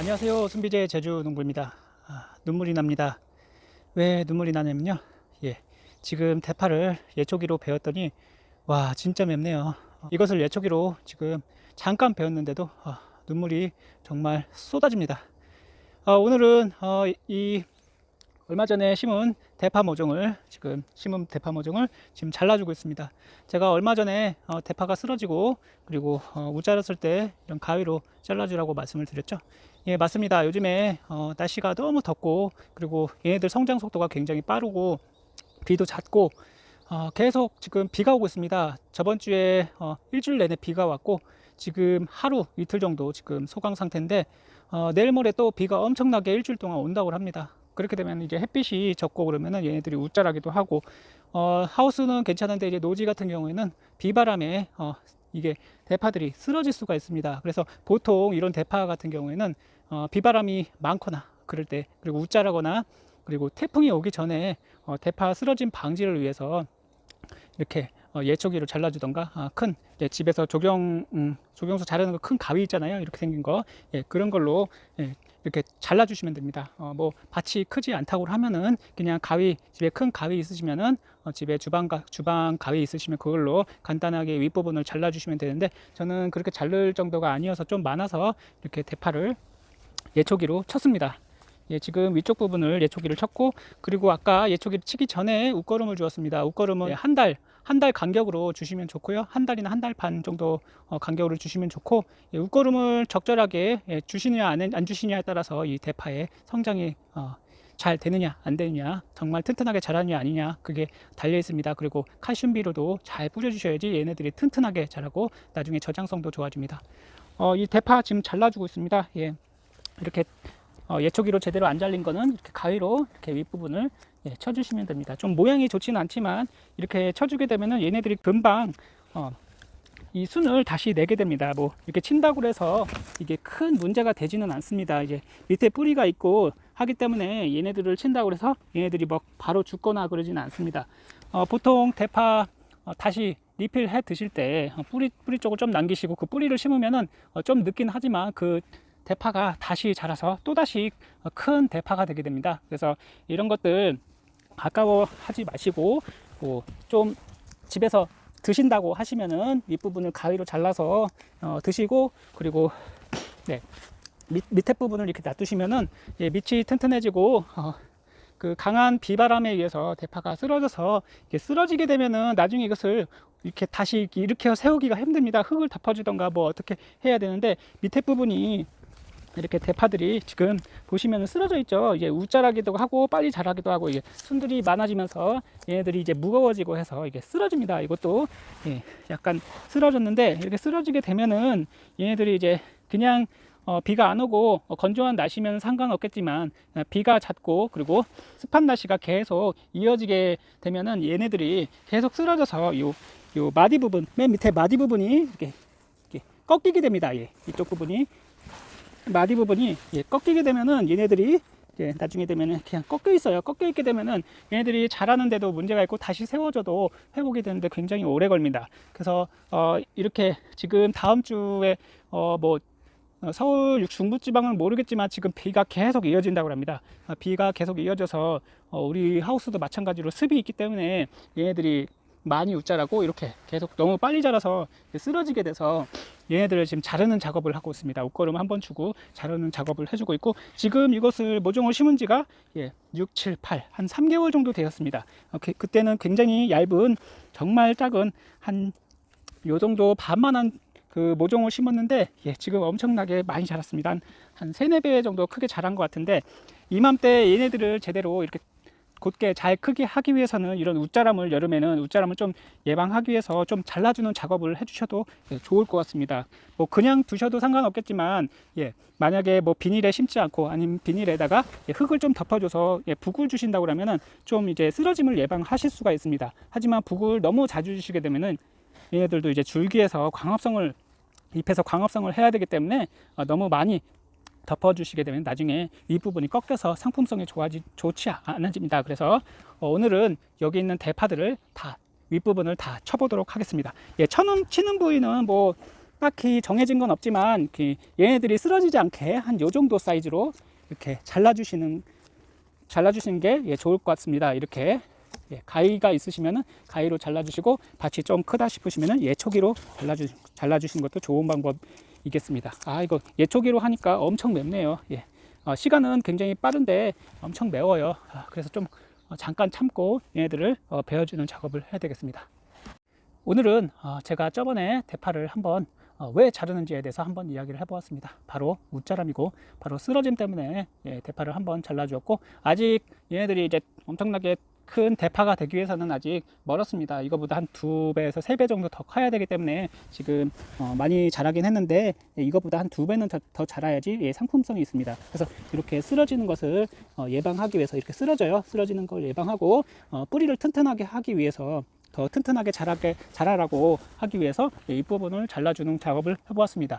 안녕하세요. 순비제 제주농부입니다. 눈물이 납니다. 왜 눈물이 나냐면요. 지금 대파를 예초기로 베었더니 와 진짜 맵네요. 이것을 예초기로 지금 잠깐 베었는데도 눈물이 정말 쏟아집니다. 오늘은 이 얼마 전에 심은 대파 모종을 지금 잘라주고 있습니다. 제가 얼마 전에 대파가 쓰러지고 그리고 우자랐을 때 이런 가위로 잘라주라고 말씀을 드렸죠. 예, 맞습니다. 요즘에 날씨가 너무 덥고 그리고 얘네들 성장 속도가 굉장히 빠르고 비도 잦고 계속 지금 비가 오고 있습니다. 저번 주에 일주일 내내 비가 왔고 지금 하루 이틀 정도 지금 소강 상태인데 내일 모레 또 비가 엄청나게 일주일 동안 온다고 합니다. 그렇게 되면 이제 햇빛이 적고 그러면은 얘네들이 웃자라기도 하고 하우스는 괜찮은데 이제 노지 같은 경우에는 비바람에 이게 대파들이 쓰러질 수가 있습니다. 그래서 보통 이런 대파 같은 경우에는 비바람이 많거나 그럴 때 그리고 웃자라거나 그리고 태풍이 오기 전에 대파 쓰러짐 방지를 위해서 이렇게 예초기로 잘라주던가 큰 집에서 조경수 자르는 거 큰 가위 있잖아요. 이렇게 생긴 거 그런 걸로 이렇게 잘라주시면 됩니다. 뭐 밭이 크지 않다고 하면은 그냥 가위 집에 큰 가위 있으시면은 집에 주방 가위 있으시면 그걸로 간단하게 윗부분을 잘라주시면 되는데 저는 그렇게 자를 정도가 아니어서 좀 많아서 이렇게 대파를 예초기로 쳤습니다. 지금 위쪽 부분을 예초기를 쳤고 그리고 아까 예초기를 치기 전에 웃거름을 주었습니다. 웃거름은 한 달 간격으로 주시면 좋고요. 한 달이나 한 달 반 정도 간격으로 주시면 좋고 웃거름을 적절하게 주시느냐 안 주시느냐에 따라서 이 대파의 성장이 잘 되느냐 안 되느냐 정말 튼튼하게 자라느냐 아니냐 그게 달려 있습니다. 그리고 칼슘 비료도 잘 뿌려 주셔야지 얘네들이 튼튼하게 자라고 나중에 저장성도 좋아집니다. 이 대파 지금 잘라주고 있습니다. 이렇게 예초기로 제대로 안 잘린 거는 이렇게 가위로 이렇게 윗부분을 쳐주시면 됩니다. 좀 모양이 좋지는 않지만 이렇게 쳐주게 되면은 얘네들이 금방 이 순을 다시 내게 됩니다. 뭐 이렇게 친다고 해서 이게 큰 문제가 되지는 않습니다. 이제 밑에 뿌리가 있고 하기 때문에 얘네들을 친다고 해서 얘네들이 뭐 바로 죽거나 그러지는 않습니다. 보통 대파 다시 리필해 드실 때 뿌리 쪽을 좀 남기시고 그 뿌리를 심으면은 좀 늦긴 하지만 그 대파가 다시 자라서 또다시 큰 대파가 되게 됩니다. 그래서 이런 것들 아까워하지 마시고 좀 집에서 드신다고 하시면은 윗부분을 가위로 잘라서 드시고 그리고 밑에 부분을 이렇게 놔두시면은 밑이 튼튼해지고 그 강한 비바람에 의해서 대파가 쓰러져서 쓰러지게 되면은 나중에 이것을 이렇게 다시 일으켜 세우기가 힘듭니다. 흙을 덮어주던가 뭐 어떻게 해야 되는데 밑에 부분이 이렇게 대파들이 지금 보시면 쓰러져 있죠. 이제 우자라기도 하고 빨리 자라기도 하고 이게 순들이 많아지면서 얘네들이 이제 무거워지고 해서 이게 쓰러집니다. 이것도 약간 쓰러졌는데 이렇게 쓰러지게 되면은 얘네들이 이제 그냥 비가 안 오고 건조한 날씨면 상관없겠지만 비가 잦고 그리고 습한 날씨가 계속 이어지게 되면은 얘네들이 계속 쓰러져서 요 마디 부분 맨 밑에 마디 부분이 이렇게 꺾이게 됩니다. 이쪽 부분이 마디 부분이 꺾이게 되면은 얘네들이 나중에 되면은 그냥 꺾여 있어요. 꺾여 있게 되면은 얘네들이 자라는데도 문제가 있고 다시 세워져도 회복이 되는데 굉장히 오래 걸립니다. 그래서 이렇게 지금 다음 주에 뭐 서울 중부지방은 모르겠지만 지금 비가 계속 이어진다고 합니다. 비가 계속 이어져서 우리 하우스도 마찬가지로 습이 있기 때문에 얘네들이 많이 웃자라고 이렇게 계속 너무 빨리 자라서 쓰러지게 돼서 얘네들을 지금 자르는 작업을 하고 있습니다. 웃거름 한번 주고 자르는 작업을 해주고 있고 지금 이것을 모종을 심은 지가 6, 7, 8 한 3개월 정도 되었습니다. 그때는 굉장히 얇은 정말 작은 한 요 정도 반만한 그 모종을 심었는데 지금 엄청나게 많이 자랐습니다. 한 3, 4배 정도 크게 자란 것 같은데 이맘때 얘네들을 제대로 이렇게 곧게 잘 크게 하기 위해서는 이런 웃자람을 여름에는 웃자람을 좀 예방하기 위해서 좀 잘라주는 작업을 해주셔도 좋을 것 같습니다. 뭐 그냥 두셔도 상관없겠지만 만약에 뭐 비닐에 심지 않고 아니면 비닐에다가 흙을 좀 덮어줘서 북을 주신다고 하면은 좀 이제 쓰러짐을 예방하실 수가 있습니다. 하지만 북을 너무 자주 주시게 되면은 얘네들도 이제 줄기에서 잎에서 광합성을 해야 되기 때문에 너무 많이 덮어주시게 되면 나중에 윗부분이 꺾여서 상품성이 좋지 않아집니다. 그래서 오늘은 여기 있는 대파들을 다 윗부분을 다 쳐보도록 하겠습니다. 치는 부위는 뭐 딱히 정해진 건 없지만 얘네들이 쓰러지지 않게 한 요 정도 사이즈로 이렇게 잘라주시는 게 예, 좋을 것 같습니다. 이렇게 예, 가위가 있으시면은 가위로 잘라주시고 밭이 좀 크다 싶으시면은 예초기로 잘라주시는 것도 좋은 방법이겠습니다. 아, 이거 예초기로 하니까 엄청 맵네요. 예. 시간은 굉장히 빠른데 엄청 매워요. 그래서 좀 잠깐 참고 얘네들을 베어주는 작업을 해야 되겠습니다. 오늘은 제가 저번에 대파를 한번 왜 자르는지에 대해서 한번 이야기를 해보았습니다. 바로 웃자람이고 바로 쓰러짐 때문에 예, 대파를 한번 잘라주었고, 아직 얘네들이 이제 엄청나게 큰 대파가 되기 위해서는 아직 멀었습니다. 이거보다 한 2배에서 3배 정도 더 커야 되기 때문에 지금 많이 자라긴 했는데 예, 이거보다 한 2배는 더 자라야지 예, 상품성이 있습니다. 그래서 이렇게 쓰러지는 것을 예방하기 위해서 이렇게 쓰러지는 걸 예방하고 뿌리를 튼튼하게 하기 위해서, 더 튼튼하게 자라라고 하기 위해서 이 부분을 잘라주는 작업을 해보았습니다.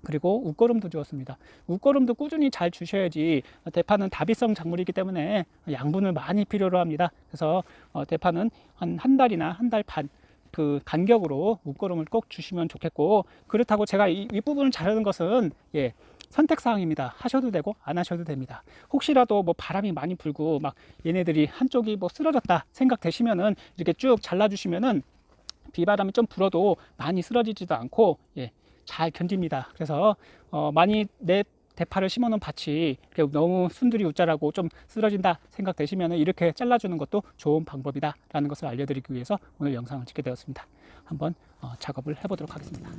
그리고 웃거름도 주었습니다. 웃거름도 꾸준히 잘 주셔야지, 대파는 다비성 작물이기 때문에 양분을 많이 필요로 합니다. 그래서 대파는 한 달이나 한 달 반 그 간격으로 웃거름을 꼭 주시면 좋겠고, 그렇다고 제가 이 부분을 자르는 것은 예, 선택사항입니다. 하셔도 되고 안 하셔도 됩니다. 혹시라도 뭐 바람이 많이 불고 막 얘네들이 한쪽이 뭐 쓰러졌다 생각되시면은 이렇게 쭉 잘라주시면은 비바람이 좀 불어도 많이 쓰러지지도 않고 예, 잘 견딥니다. 그래서 많이 내 대파를 심어놓은 밭이 너무 순들이 웃자라고 좀 쓰러진다 생각되시면 이렇게 잘라주는 것도 좋은 방법이다 라는 것을 알려드리기 위해서 오늘 영상을 찍게 되었습니다. 한번 작업을 해보도록 하겠습니다.